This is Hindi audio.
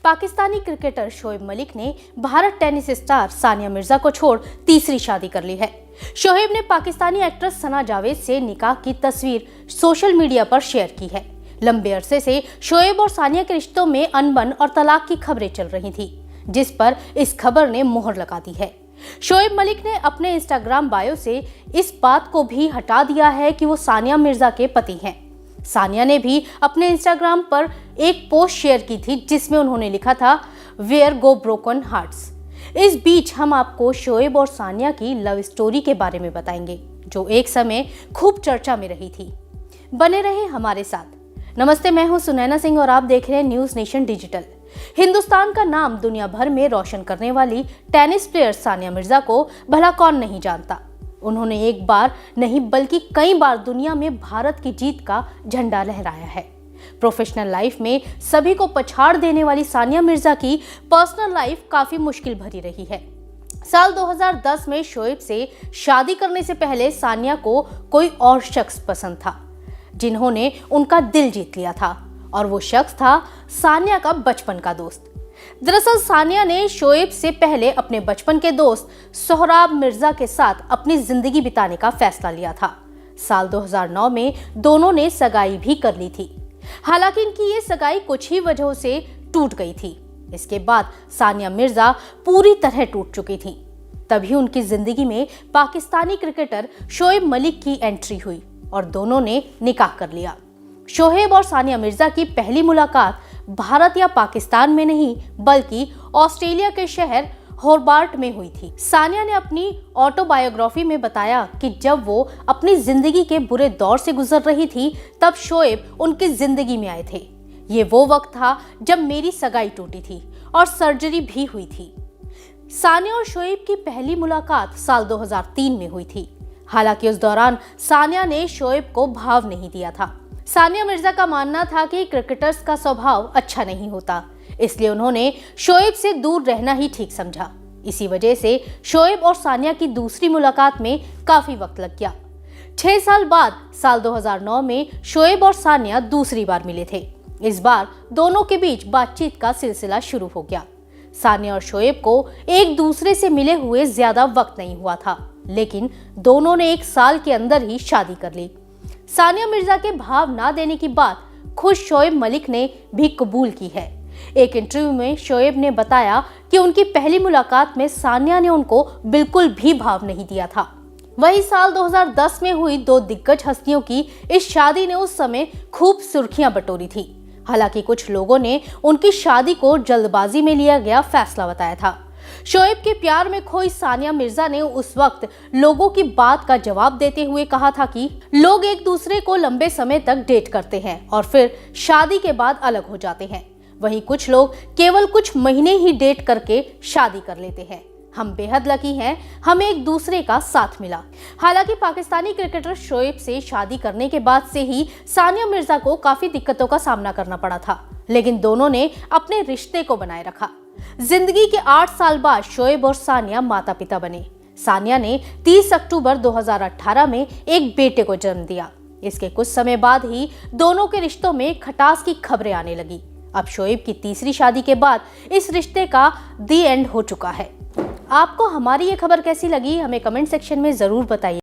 पाकिस्तानी क्रिकेटर शोएब मलिक ने भारत टेनिस स्टार सानिया मिर्जा को छोड़ तीसरी शादी कर ली है। शोएब ने पाकिस्तानी एक्ट्रेस सना जावेद से निकाह की तस्वीर सोशल मीडिया पर शेयर की है। लंबे अरसे से शोएब और सानिया के रिश्तों में अनबन और तलाक की खबरें चल रही थी, जिस पर इस खबर ने मोहर लगा दी है। शोएब मलिक ने अपने इंस्टाग्राम बायो से इस बात को भी हटा दिया है कि वो सानिया मिर्जा के पति हैं। सानिया ने भी अपने इंस्टाग्राम पर एक पोस्ट शेयर की थी, जिसमें उन्होंने लिखा था, वेयर गो ब्रोकन हार्ट्स। इस बीच हम आपको शोएब और सानिया की लव स्टोरी के बारे में बताएंगे, जो एक समय खूब चर्चा में रही थी। बने रहे हमारे साथ। नमस्ते, मैं हूं सुनैना सिंह और आप देख रहे हैं न्यूज नेशन डिजिटल। हिंदुस्तान का नाम दुनिया भर में रोशन करने वाली टेनिस प्लेयर सानिया मिर्जा को भला कौन नहीं जानता। उन्होंने एक बार नहीं बल्कि कई बार दुनिया में भारत की जीत का झंडा लहराया है। प्रोफेशनल लाइफ में सभी को पछाड़ देने वाली सानिया मिर्जा की पर्सनल लाइफ काफी मुश्किल भरी रही है। साल 2010 में शोएब से शादी करने से पहले सानिया को कोई और शख्स पसंद था, जिन्होंने उनका दिल जीत लिया था, और वो शख्स था सानिया का बचपन का दोस्त। दरअसल सानिया ने शोएब से पहले अपने बचपन के दोस्त सोहराब मिर्जा के साथ अपनी जिंदगी बिताने का फैसला लिया था। साल 2009 में दोनों ने सगाई भी कर ली थी। हालांकि इनकी ये सगाई कुछ ही वजहों से टूट गई थी। इसके बाद सानिया मिर्जा पूरी तरह टूट चुकी थी। तभी उनकी जिंदगी में पाकिस्तानी क्रिकेटर शोएब मलिक की एंट्री हुई और दोनों ने निकाह कर लिया। शोएब और सानिया मिर्जा की पहली मुलाकात भारत या पाकिस्तान में नहीं, बल्कि ऑस्ट्रेलिया के शहर होबार्ट में हुई थी। सानिया ने अपनी ऑटोबायोग्राफी में बताया कि जब वो अपनी जिंदगी के बुरे दौर से गुजर रही थी, तब शोएब उनकी जिंदगी में आए थे। ये वो वक्त था जब मेरी सगाई टूटी थी और सर्जरी भी हुई थी। सानिया और शोएब की पहली मुलाकात साल 2003 में हुई थी। हालांकि उस दौरान सानिया ने शोएब को भाव नहीं दिया था। सानिया मिर्जा का मानना था कि क्रिकेटर्स का स्वभाव अच्छा नहीं होता, इसलिए उन्होंने शोएब से दूर रहना ही ठीक समझा। इसी वजह से शोएब और सानिया की दूसरी मुलाकात में काफी वक्त लग गया। 6 साल बाद साल 2009 में शोएब और सानिया दूसरी बार मिले थे। इस बार दोनों के बीच बातचीत का सिलसिला शुरू हो गया। सानिया और शोएब को एक दूसरे से मिले हुए ज्यादा वक्त नहीं हुआ था, लेकिन दोनों ने 1 साल के अंदर ही शादी कर ली। सानिया मिर्जा के भाव ना देने की बात खुद शोएब मलिक ने भी कबूल की है। एक इंटरव्यू में शोएब ने बताया कि उनकी पहली मुलाकात में सानिया ने उनको बिल्कुल भी भाव नहीं दिया था। वही साल 2010 में हुई 2 दिग्गज हस्तियों की इस शादी ने उस समय खूब सुर्खियां बटोरी थी। हालांकि कुछ लोगों ने उनकी शादी को जल्दबाजी में लिया गया फैसला बताया था। शोएब के प्यार में खोई सानिया मिर्जा ने उस वक्त लोगों की बात का जवाब देते हुए कहा था कि लोग एक दूसरे को लंबे समय तक डेट करते हैं और फिर शादी के बाद अलग हो जाते हैं। वहीं कुछ लोग केवल कुछ महीने ही डेट करके शादी कर लेते हैं। हम बेहद लकी हैं, हमें एक दूसरे का साथ मिला। हालांकि पाकिस्तानी क्रिकेटर शोएब से शादी करने के बाद से ही सानिया मिर्जा को काफी दिक्कतों का सामना करना पड़ा था, लेकिन दोनों ने अपने रिश्ते को बनाए रखा। जिंदगी के 8 साल बाद शोएब और सानिया माता पिता बने। सानिया ने 30 अक्टूबर 2018 में एक बेटे को जन्म दिया। इसके कुछ समय बाद ही दोनों के रिश्तों में खटास की खबरें आने लगी। अब शोएब की तीसरी शादी के बाद इस रिश्ते का दी एंड हो चुका है। आपको हमारी ये खबर कैसी लगी, हमें कमेंट सेक्शन में जरूर बताइए।